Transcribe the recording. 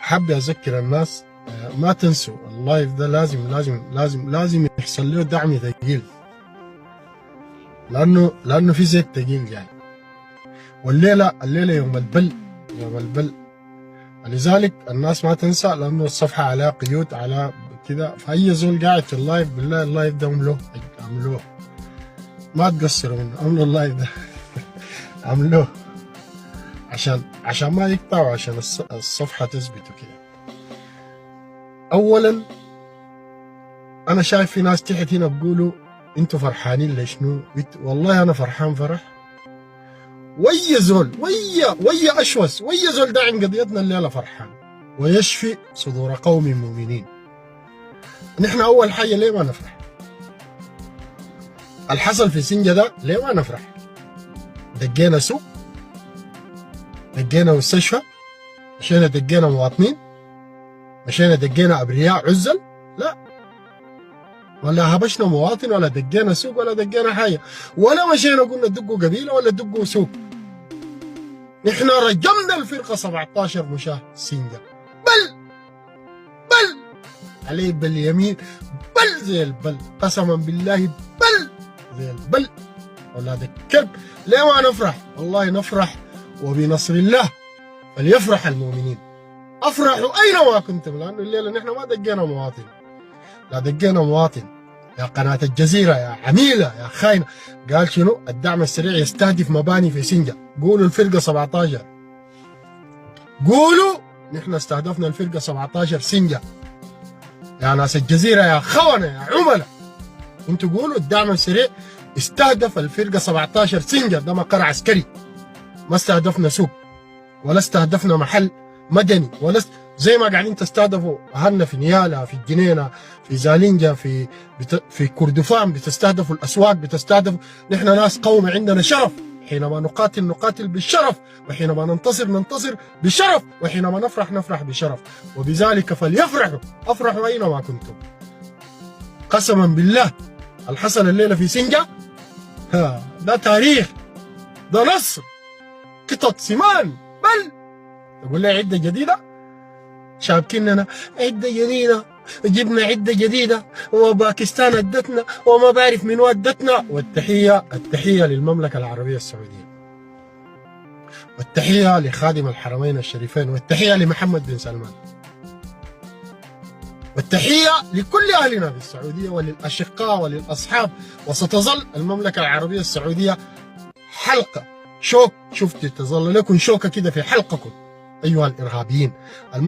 حابب اذكر الناس ما تنسوا اللايف ده لازم لازم لازم لازم يحصل له دعم ثقيل، لانه في زيت ثقيل جاي، والليله يوم البل، يوم البل. لذلك الناس ما تنسى، لانه الصفحه عليها قيود على كده، فاي زول قاعد في اللايف بالله اللايف ده عملوه، ما تقصروا منه، عملوا اللايف ده عملوه عشان ما يقطعوا، عشان الصفحه تثبت وكده. اولا انا شايف في ناس تحت هنا بيقولوا انتوا فرحانين لشنو؟ والله انا فرحان فرح ويا زول ويا اشوس ويا زول داعم قضيتنا الليله فرحان، ويشفي صدور قوم مؤمنين. نحن اول حاجه ليه ما نفرح؟ الحصل في سنجة ده ليه ما نفرح؟ دقينا سوق، دقينا مستشفى، مشينا دقينا مواطنين، مشينا دقينا ابرياء عزل، لا، ولا هبشنا مواطن ولا دقينا سوق ولا دقينا حاجه، ولا مشينا قلنا دقوا قبيله ولا دقوا سوق. نحن رجمنا الفرقه 17 مشاه سنجة، بل عليه باليمين، بل زي البل، قسما بالله بل زي البل. اولاد الكلب ليه ما نفرح؟ والله نفرح، وبنصر الله فليفرح المؤمنين. افرحوا اينما كنتم، لانه الليله نحن ما دقينا مواطن، لا دقينا مواطن. يا قناة الجزيرة يا عميلة يا خاينة، قال شنو؟ الدعم السريع يستهدف مباني في سنجة. قولوا الفرقة 17، قولوا نحن استهدفنا الفرقة 17 سنجة. يا ناس الجزيرة يا خونة يا عملة، انتوا قولوا الدعم السريع استهدف الفرقة 17 سنجة. ده مقر عسكري، ما استهدفنا سوق ولا استهدفنا محل مدني، ولا زي ما قاعدين تستهدفوا اهلنا في نيالا، في الجنينه، في زالينجا، في كردفان، بتستهدفوا الاسواق، بتستهدفوا. نحن ناس قوم عندنا شرف، حينما نقاتل بالشرف، وحينما ننتصر بالشرف، وحينما نفرح بشرف. وبذلك فليفرحوا، افرحوا اينما كنتم. قسما بالله الحصل الليله في سنجة ده تاريخ، ده نصر، قطط سمان. بل تقول لي عده جديده، شابكيننا عده جديده، جبنا عده جديده، وباكستان ادتنا، وما بعرف من ودتنا. التحيه للمملكه العربيه السعوديه، والتحيه لخادم الحرمين الشريفين، والتحيه لمحمد بن سلمان، والتحيه لكل اهلنا في السعوديه وللاشقاء وللاصحاب. وستظل المملكه العربيه السعوديه حلقه شوك، شفت، تظل لكم شوكه كده في حلقكم ايها الارهابيين.